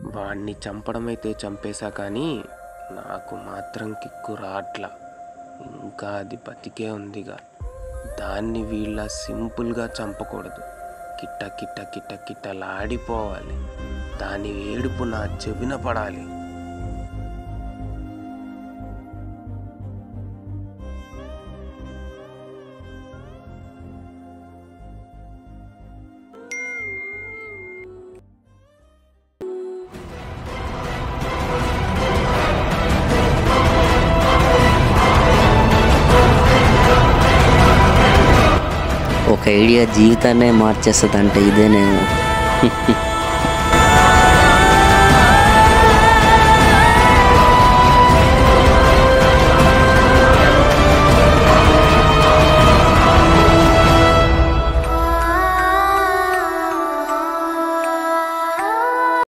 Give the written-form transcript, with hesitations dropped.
వాణ్ణి చంపడమైతే చంపేశా కానీ నాకు మాత్రం కిక్కు రాట్లా. ఇంకా అది బతికే ఉందిగా, దాన్ని వీళ్ళ సింపుల్గా చంపకూడదు. కిట్ట కిట్ట కిట్ట కిట్టలాడిపోవాలి. దాని ఏడుపు నా చెవిన పడాలి. ఒక ఐడియా జీవితాన్నే మార్చేస్తుందంటే ఇదేనేమో.